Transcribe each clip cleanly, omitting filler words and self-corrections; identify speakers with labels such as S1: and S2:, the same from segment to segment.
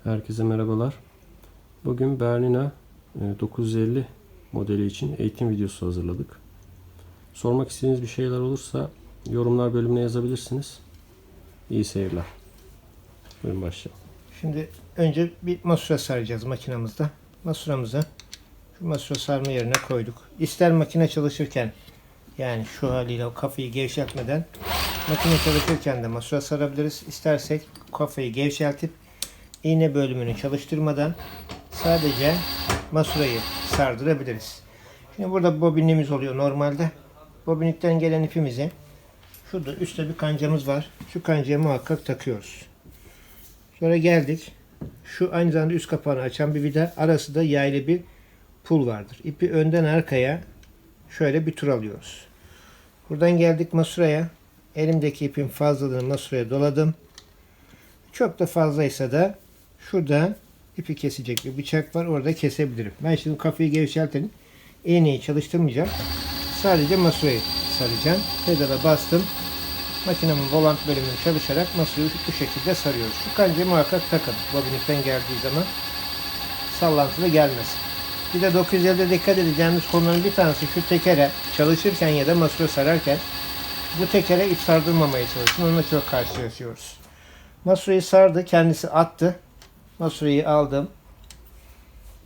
S1: Herkese merhabalar. Bugün Bernina 950 modeli için eğitim videosu hazırladık. Sormak istediğiniz bir şeyler olursa yorumlar bölümüne yazabilirsiniz. İyi seyirler. Buyurun başlayalım.
S2: Şimdi önce bir masura saracağız makinamızda. Masuramızı şu masura sarma yerine koyduk. İster makine çalışırken, yani şu haliyle o kafayı gevşetmeden makine çalışırken de masura sarabiliriz. İstersek kafayı gevşeltip iğne bölümünü çalıştırmadan sadece masurayı sardırabiliriz. Şimdi burada bobinimiz oluyor normalde. Bobinlikten gelen ipimizi şurada üstte bir kancamız var. Şu kancaya muhakkak takıyoruz. Sonra geldik. Şu aynı zamanda üst kapağını açan bir vida. Arası da yaylı bir pul vardır. İpi önden arkaya şöyle bir tur alıyoruz. Buradan geldik masuraya. Elimdeki ipin fazlalığını masuraya doladım. Çok da fazlaysa da şurada ipi kesecek bir bıçak var. Orada kesebilirim. Ben şimdi kafayı gevşeltelim. İğneyi çalıştırmayacağım. Sadece masurayı saracağım. Pedala bastım. Makinemin volant bölümünü çalışarak masurayı bu şekilde sarıyoruz. Şu kancayı muhakkak takın. Bobinlikten geldiği zaman sallantılı gelmesin. Bir de 950'de dikkat edeceğimiz konuların bir tanesi şu tekere çalışırken ya da masura sararken bu tekere ip sardırmamaya çalışın. Onunla çok karşılaşıyoruz. Masurayı sardı, kendisi attı. Masurayı aldım,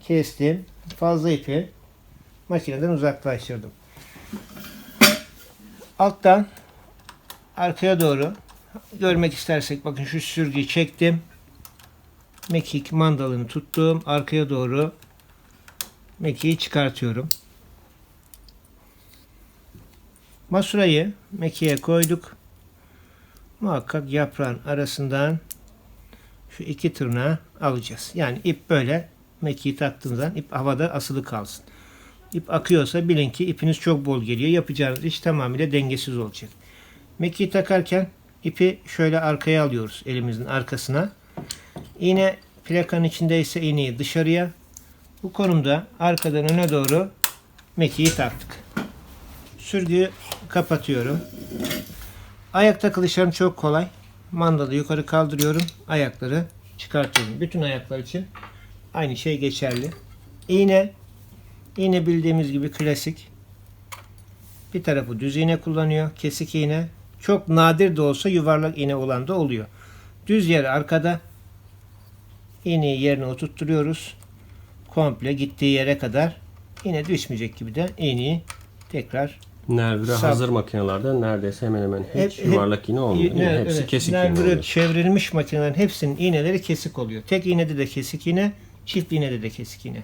S2: kestim, fazla ipi makineden uzaklaştırdım. Alttan arkaya doğru görmek istersek bakın şu sürgüyü çektim. Mekik mandalını tuttum. Arkaya doğru mekiği çıkartıyorum. Masurayı mekiğe koyduk. Muhakkak yaprağın arasından şu iki tırnağı alacağız. Yani ip böyle mekiği taktığınızdan ip havada asılı kalsın. İp akıyorsa bilin ki ipiniz çok bol geliyor. Yapacağınız iş tamamıyla dengesiz olacak. Mekiği takarken ipi şöyle arkaya alıyoruz, elimizin arkasına. İğne plakanın içindeyse iğneyi dışarıya. Bu konumda arkadan öne doğru mekiği taktık. Sürgüyü kapatıyorum. Ayak takılışlarım çok kolay. Mandalı yukarı kaldırıyorum. Ayakları çıkartıyorum. Bütün ayaklar için aynı şey geçerli. İğne bildiğimiz gibi klasik. Bir tarafı düz iğne kullanıyor. Kesik iğne. Çok nadir de olsa yuvarlak iğne olan da oluyor. Düz yer arkada. İğneyi yerine oturtturuyoruz. Komple gittiği yere kadar iğne düşmeyecek gibi de iğneyi tekrar
S1: Nervire hazır makinelerde neredeyse hemen hemen hiç yuvarlak iğne olmuyor. Hepsi
S2: evet,
S1: kesik iğne
S2: nervire
S1: oluyor.
S2: çevrilmiş makinelerin hepsinin iğneleri kesik oluyor. Tek iğnede de kesik iğne, çift iğnede de kesik iğne.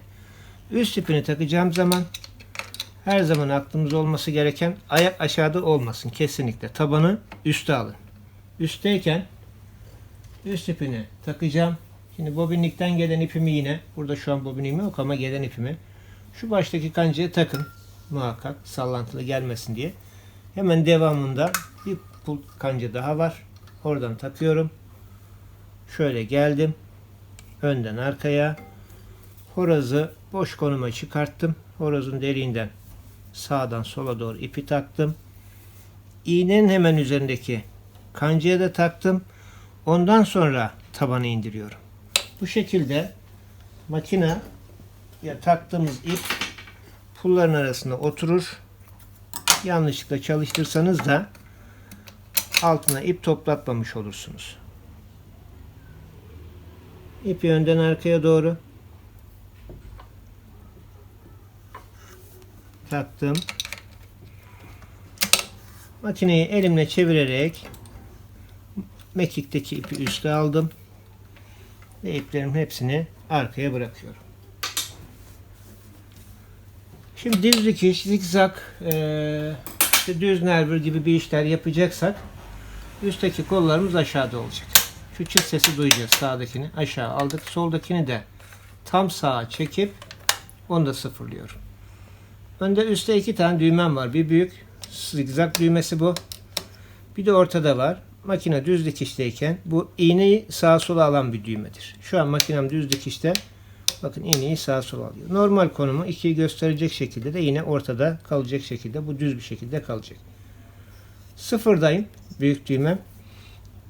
S2: Üst ipini takacağım zaman her zaman aklımızda olması gereken ayak aşağıda olmasın kesinlikle. Tabanı üste alın. Üstteyken üst ipini takacağım. Şimdi bobinlikten gelen ipimi yine, burada şu an bobinim yok ama gelen ipimi şu baştaki kancaya takın. Muhakkak sallantılı gelmesin diye. Hemen devamında bir pul kanca daha var. Oradan takıyorum. Şöyle geldim. Önden arkaya. Horozu boş konuma çıkarttım. Horozun deliğinden sağdan sola doğru ipi taktım. İğnenin hemen üzerindeki kancaya da taktım. Ondan sonra tabanı indiriyorum. Bu şekilde makine ya taktığımız ip pulların arasında oturur. Yanlışlıkla çalıştırsanız da altına ip toplatmamış olursunuz. İpi önden arkaya doğru taktım. Makineyi elimle çevirerek mekikteki ipi üste aldım ve iplerimin hepsini arkaya bırakıyorum. Şimdi düz dikiş, zikzak, işte düz nervür gibi bir işler yapacaksak üstteki kollarımız aşağıda olacak. Şu çıt sesi duyacağız. Sağdakini aşağı aldık. Soldakini de tam sağa çekip onu da sıfırlıyorum. Önde üstte iki tane düğmem var. Bir büyük zikzak düğmesi bu. Bir de ortada var. Makine düz dikişteyken bu iğneyi sağa sola alan bir düğmedir. Şu an makinem düz dikişte. Bakın iğneyi sağa sola alıyor. Normal konumu 2'yi gösterecek şekilde de yine ortada kalacak şekilde bu düz bir şekilde kalacak. Sıfırdayım. Büyük düğmem.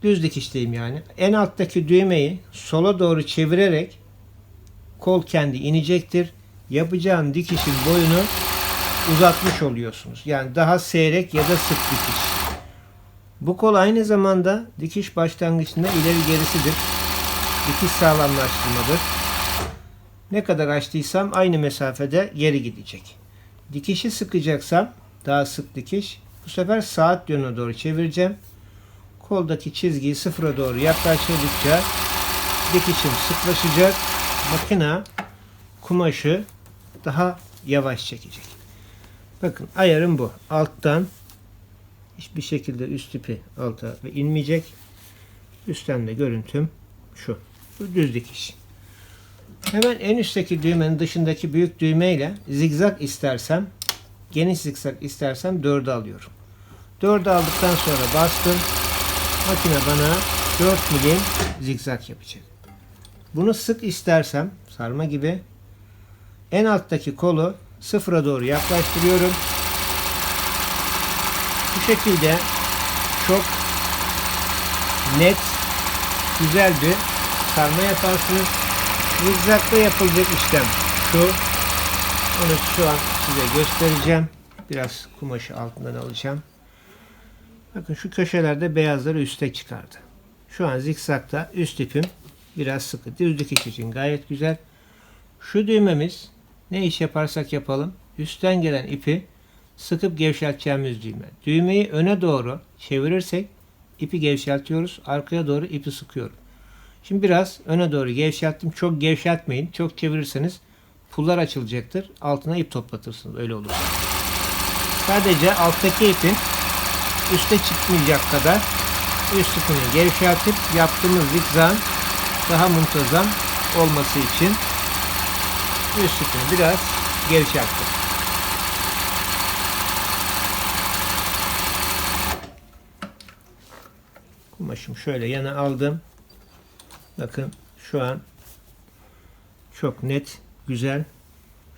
S2: Düz dikişteyim yani. En alttaki düğmeyi sola doğru çevirerek kol kendi inecektir. Yapacağın dikişin boyunu uzatmış oluyorsunuz. Yani daha seyrek ya da sık dikiş. Bu kol aynı zamanda dikiş başlangıcında ileri gerisidir. Dikiş sağlamlaştırmadır. Ne kadar açtıysam aynı mesafede geri gidecek. Dikişi sıkacaksam daha sık dikiş. Bu sefer saat yönüne doğru çevireceğim. Koldaki çizgiyi sıfıra doğru yaklaştırdıkça dikişim sıklaşacak. Makina kumaşı daha yavaş çekecek. Bakın ayarım bu. Alttan hiçbir şekilde üst ipi alta ve inmeyecek. Üstten de görüntüm şu. Bu düz dikiş. Hemen en üstteki düğmenin dışındaki büyük düğmeyle zigzag istersem, geniş zigzag istersem 4'ü alıyorum. 4'ü aldıktan sonra bastım. Makine bana 4 milim zigzag yapacak. Bunu sık istersem sarma gibi en alttaki kolu sıfıra doğru yaklaştırıyorum. Bu şekilde çok net, güzel bir sarma yaparsınız. Zigzag'da yapılacak işlem şu. Onu şu an size göstereceğim. Biraz kumaşı altından alacağım. Bakın şu köşelerde beyazları üste çıkardı. Şu an zikzakta üst ipim biraz sıkı. Düz dikiş için gayet güzel. Şu düğmemiz ne iş yaparsak yapalım üstten gelen ipi sıkıp gevşeteceğimiz düğme. Düğmeyi öne doğru çevirirsek ipi gevşeltiyoruz. Arkaya doğru ipi sıkıyorum. Şimdi biraz öne doğru gevşettim. Çok gevşetmeyin. Çok çevirirseniz pullar açılacaktır. Altına ip toplatırsınız. Öyle olur. Sadece alttaki ipin üste çıkmayacak kadar üst ipini gevşetip yaptığımız zikzağın daha muntazam olması için üst ipini biraz gevşettim. Kumaşım şöyle yana aldım. Bakın şu an çok net, güzel.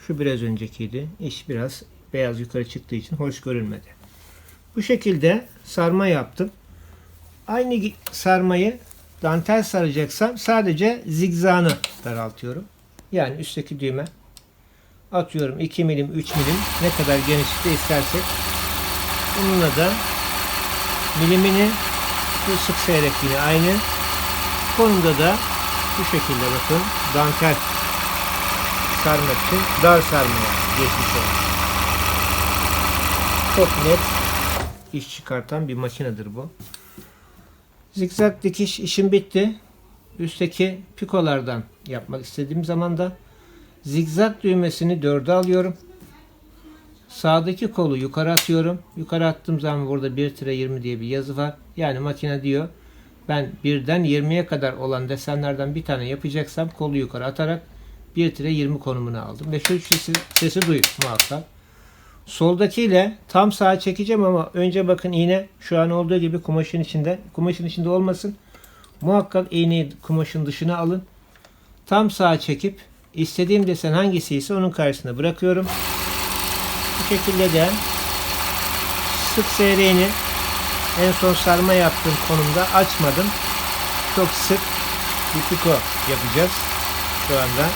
S2: Şu biraz öncekiydi. İş biraz beyaz yukarı çıktığı için hoş görünmedi. Bu şekilde sarma yaptım. Aynı sarmayı dantel saracaksam sadece zigzağını daraltıyorum. Yani üstteki düğme atıyorum 2 milim 3 milim ne kadar genişlikte istersek. Bununla da milimini bu sık seyrekliğine aynı. Konumda da bu şekilde bakın dantel sarmak için dar sarmaya geçmiş oldu. Çok net iş çıkartan bir makinedir bu. Zikzak dikiş işim bitti. Üstteki pikolardan yapmak istediğim zaman da zikzak düğmesini 4'e alıyorum. Sağdaki kolu yukarı atıyorum. Yukarı attığım zaman burada 1-20 diye bir yazı var. Yani makine diyor ben 1'den 20'ye kadar olan desenlerden bir tane yapacaksam kolu yukarı atarak 1-20 konumuna aldım. Ve şu sesi duyun muhakkak. Soldakiyle tam sağa çekeceğim ama önce bakın iğne şu an olduğu gibi kumaşın içinde. Kumaşın içinde olmasın. Muhakkak iğneyi kumaşın dışına alın. Tam sağa çekip istediğim desen hangisiyse onun karşısına bırakıyorum. Bu şekilde de sık seyreğini en son sarma yaptığım konumda açmadım. Çok sık bir piko yapacağız şu anda.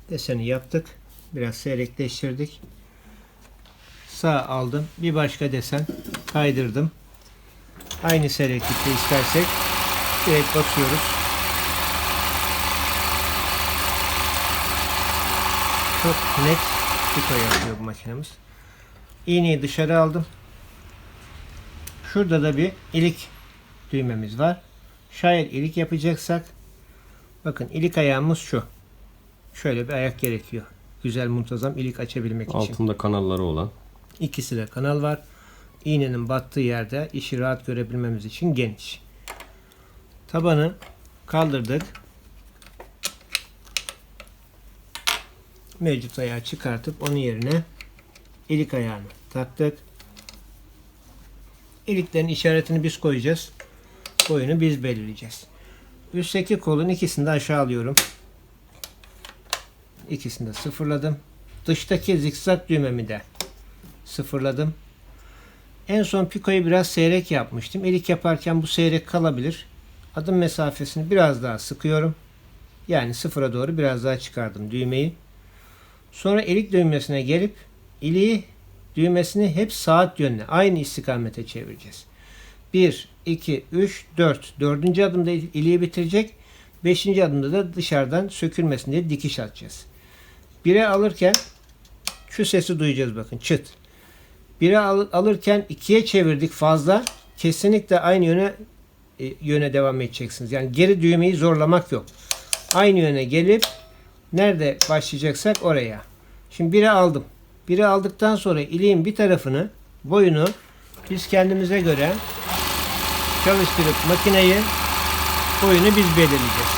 S2: Deseni yaptık. Biraz seyrekleştirdik. Sağ aldım. Bir başka desen kaydırdım. Aynı seyreklikte istersek direkt basıyoruz. Çok net piko yapıyor bu makinemiz. İğneyi dışarı aldım. Şurada da bir ilik düğmemiz var. Şayet ilik yapacaksak bakın ilik ayağımız şu. Şöyle bir ayak gerekiyor. Güzel muntazam ilik açabilmek için.
S1: Altında kanalları olan.
S2: İkisi de kanal var. İğnenin battığı yerde işi rahat görebilmemiz için geniş. Tabanı kaldırdık. Mevcut ayağı çıkartıp onun yerine ilik ayağını taktık. İliklerin işaretini biz koyacağız. Boyunu biz belirleyeceğiz. Üstteki kolun ikisini de aşağı alıyorum. İkisini de sıfırladım. Dıştaki zikzak düğmemi de sıfırladım. En son pikoyu biraz seyrek yapmıştım. İlik yaparken bu seyrek kalabilir. Adım mesafesini biraz daha sıkıyorum. Yani sıfıra doğru biraz daha çıkardım düğmeyi. Sonra ilik düğmesine gelip iliği düğmesini hep saat yönüne aynı istikamete çevireceğiz. 1, 2, 3, 4. Dördüncü adımda iliği bitirecek. Beşinci adımda da dışarıdan sökülmesin diye dikiş atacağız. 1'e alırken şu sesi duyacağız bakın çıt. 1'e alırken 2'ye çevirdik fazla. Kesinlikle aynı yöne devam edeceksiniz. Yani geri düğmeyi zorlamak yok. Aynı yöne gelip nerede başlayacaksak oraya. Şimdi 1'e aldım. 1'e aldıktan sonra iliğin bir tarafını, boyunu biz kendimize göre çalıştırıp makineyi boyunu biz belirleyeceğiz.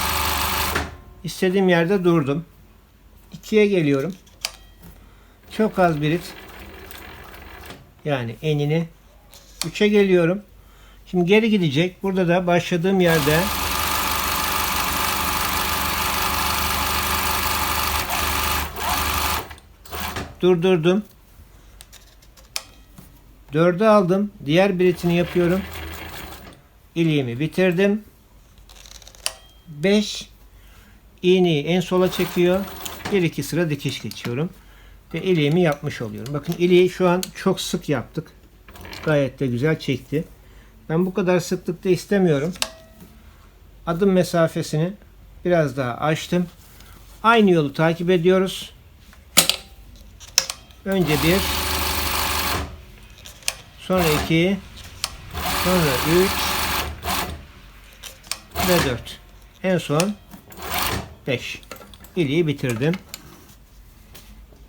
S2: İstediğim yerde durdum. 2'ye geliyorum. Çok az bir it. Yani enini. 3'e geliyorum. Şimdi geri gidecek. Burada da başladığım yerde durdurdum. 4'e aldım. Diğer bir itini yapıyorum. İliğimi bitirdim. 5 iğneyi en sola çekiyor. 1-2 sıra dikiş geçiyorum. Ve iliğimi yapmış oluyorum. Bakın iliği şu an çok sık yaptık. Gayet de güzel çekti. Ben bu kadar sıklıkta istemiyorum. Adım mesafesini biraz daha açtım. Aynı yolu takip ediyoruz. Önce 1, sonra 2, sonra 3 ve 4. En son 5. İliği bitirdim.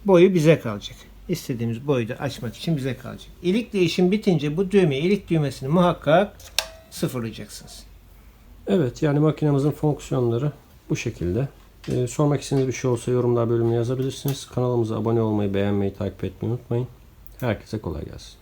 S2: Boyu bize kalacak. İstediğimiz boyu da açmak için bize kalacak. İlik değişim bitince bu düğme, ilik düğmesini muhakkak sıfırlayacaksınız.
S1: Evet, yani makinemizin fonksiyonları bu şekilde. Sormak istediğiniz bir şey olsa yorumlar bölümüne yazabilirsiniz. Kanalımıza abone olmayı, beğenmeyi, takip etmeyi unutmayın. Herkese kolay gelsin.